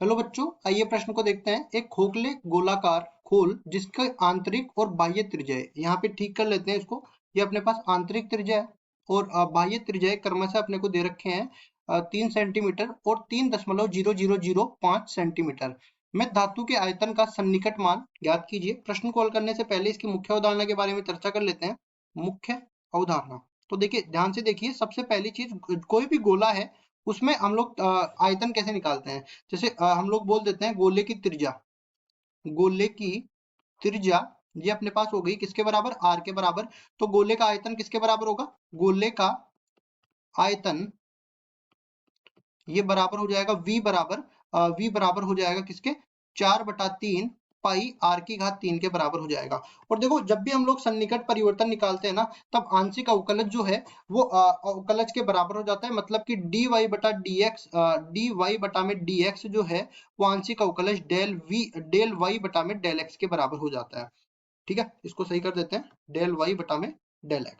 Hello बच्चों, आइए प्रश्न को देखते हैं। एक खोखले गोलाकार खोल जिसके आंतरिक और बाह्य त्रिज्या है, यहाँ पे ठीक कर लेते हैं इसको। ये अपने पास आंतरिक त्रिज्या है और बाह्य त्रिज्या क्रमशः अपने को दे रखे हैं 3 सेंटीमीटर और 3.0005 सेंटीमीटर में धातु के आयतन का सन्निकट मान ज्ञात कीजिए। प्रश्न को हल करने से पहले इसकी मुख्य अवधारणा के बारे में चर्चा कर लेते हैं। मुख्य अवधारणा तो देखिए, ध्यान से देखिए। सबसे पहली चीज, कोई भी गोला है उसमें हम लोग आयतन कैसे निकालते हैं। जैसे हम लोग बोल देते हैं गोले की त्रिज्या। गोले की त्रिज्या ये अपने पास हो गई किसके बराबर, आर के बराबर। तो गोले का आयतन किसके बराबर होगा, गोले का आयतन ये बराबर हो जाएगा वी बराबर हो जाएगा किसके, 4/3 पाई आर की घात 3 के बराबर हो जाएगा। और देखो, जब भी हम लोग सन्निकट परिवर्तन निकालते हैं ना, तब आंशिक अवकलज जो है वो अवकलज के बराबर हो जाता है। मतलब कि dy बटा dx, dy बटा में dx जो है वो आंशिक अवकलज डेल y बटा में डेल x के बराबर हो जाता है। ठीक है, इसको सही कर देते हैं, डेल y बटा में डेल x।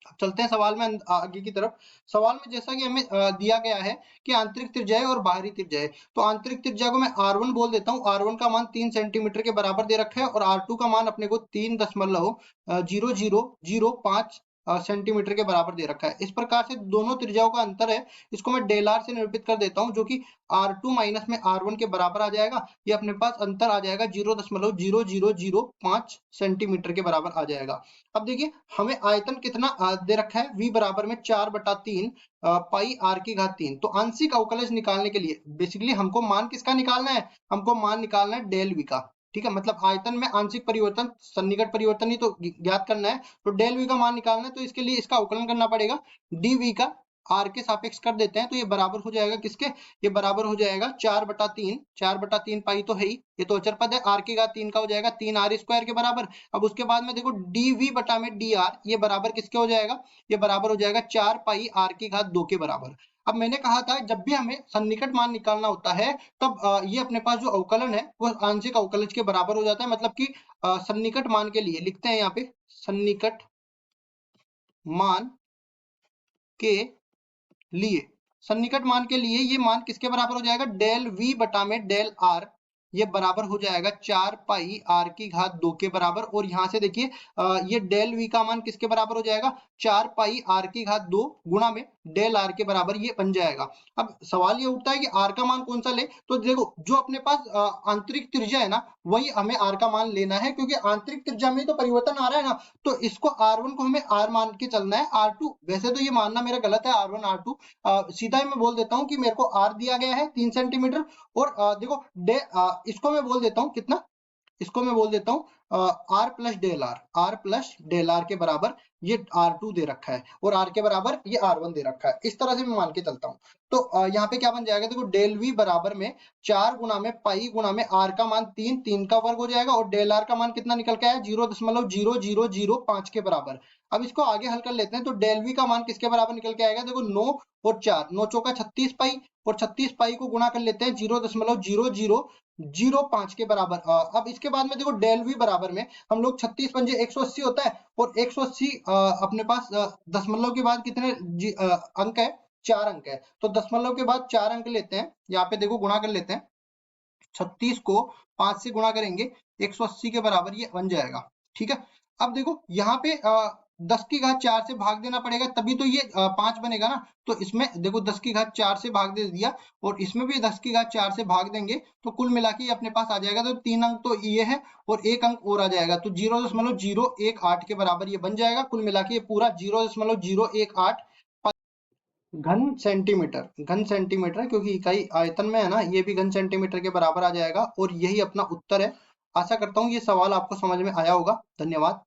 अब चलते हैं सवाल में आगे की तरफ। सवाल में जैसा कि हमें दिया गया है कि आंतरिक त्रिज्या है और बाहरी त्रिज्या है, तो आंतरिक त्रिज्या को मैं R1 बोल देता हूँ। R1 का मान 3 सेंटीमीटर के बराबर दे रखा है और R2 का मान अपने को 3.0005 सेंटीमीटर के बराबर दे रखा है। इस प्रकार से दोनों त्रिज्याओं का अंतर है, इसको मैं डेल आर से निरूपित कर देता हूँ, जो कि R2 माइनस में R1 के बराबर आ जाएगा। ये अपने पास अंतर आ जाएगा 0.0005 सेंटीमीटर के बराबर आ जाएगा। अब देखिए, हमें आयतन कितना दे रखा है, v बराबर में 4/3 पाई आर की घात 3। तो आंशिक अवकलज निकालने के लिए बेसिकली हमको मान किसका निकालना है, हमको मान निकालना है डेल v का। ठीक है, मतलब आयतन में आंशिक परिवर्तन, सन्निकट परिवर्तन ही तो ज्ञात करना है, तो डेल v का मान निकालना है। तो इसके लिए इसका अवकलन करना पड़ेगा, dv का आर के सापेक्ष कर देते हैं। तो ये बराबर हो जाएगा किसके, ये बराबर हो जाएगा 4/3 पाई तो है ही, ये तो अचर पद है, आर की घात 3 का हो जाएगा 3r² के बराबर। अब उसके बाद में देखो dv बटा में dr, ये बराबर किसके हो जाएगा, ये बराबर हो जाएगा 4 पाई r की घात 2 के बराबर। अब मैंने कहा था जब भी हमें सन्निकट मान निकालना होता है, तब ये अपने पास जो अवकलन है वो आंशिक अवकलज के बराबर हो जाता है। मतलब कि सन्निकट मान के लिए लिखते हैं यहाँ पे, सन्निकट मान के लिए, सन्निकट मान के लिए ये मान किसके बराबर हो जाएगा, डेल v बटा में डेल r, ये बराबर हो जाएगा 4 पाई r की घात 2 के बराबर। और यहाँ से देखिए ये डेल v का मान किसके बराबर हो जाएगा, 4 पाई r की घात 2 गुणा में डेल r के बराबर ये बन जाएगा। अब सवाल ये उठता है कि r का मान कौन सा ले, तो देखो जो अपने पास आंतरिक त्रिज्या है ना, वही हमें r का मान लेना है, क्योंकि आंतरिक त्रिज्या में तो परिवर्तन आ रहा है ना, तो इसको R1 को हमें r मान के चलना है। R2 वैसे तो ये मानना मेरा गलत है, R1 R2 सीधा ही मैं बोल देता हूँ कि मेरे को r दिया गया है 3 सेंटीमीटर। और देखो इसको मैं बोल देता हूँ कितना, इसको मैं बोल देता हूँ आर प्लस डेल आर के बराबर ये R2 दे रखा है और r के बराबर ये R1 दे रखा है। इस तरह से मैं मान के चलता हूँ। तो यहाँ पे क्या बन जाएगा, देखो डेल v बराबर में 4 गुना में पाई गुना में r का मान 3 का वर्ग हो जाएगा और डेल r का मान कितना निकल के आया, 0.0005 के बराबर। अब इसको आगे हल कर लेते हैं, तो डेल v का मान किसके बराबर निकल के आएगा, देखो 9 और 4, 9 चौका 36 पाई और 36 पाई को गुणा कर लेते हैं 0.0005 के बराबर। अब इसके बाद में देखो डेल v बराबर में हम लोग 36 पंजे 180 होता है और 180 अपने पास दशमलव के बाद कितने अंक है, 4 अंक है। तो दशमलव के बाद 4 अंक लेते हैं, यहाँ पे देखो गुणा कर लेते हैं, 36 को 5 से गुणा करेंगे 180 के बराबर ये बन जाएगा। ठीक है, अब देखो यहाँ पे 10 की घात 4 से भाग देना पड़ेगा, तभी तो ये 5 बनेगा ना। तो इसमें देखो 10 की घात 4 से भाग दे दिया और इसमें भी 10 की घात 4 से भाग देंगे, तो कुल मिला के अपने पास आ जाएगा। तो 3 अंक तो ये है और 1 अंक और आ जाएगा, तो 0.018 के बराबर ये बन जाएगा। कुल मिला के ये पूरा 0.018 घन सेंटीमीटर, क्योंकि इकाई आयतन में है ना, ये भी घन सेंटीमीटर के बराबर आ जाएगा। और यही अपना उत्तर है। आशा करता हूँ ये सवाल आपको समझ में आया होगा। धन्यवाद।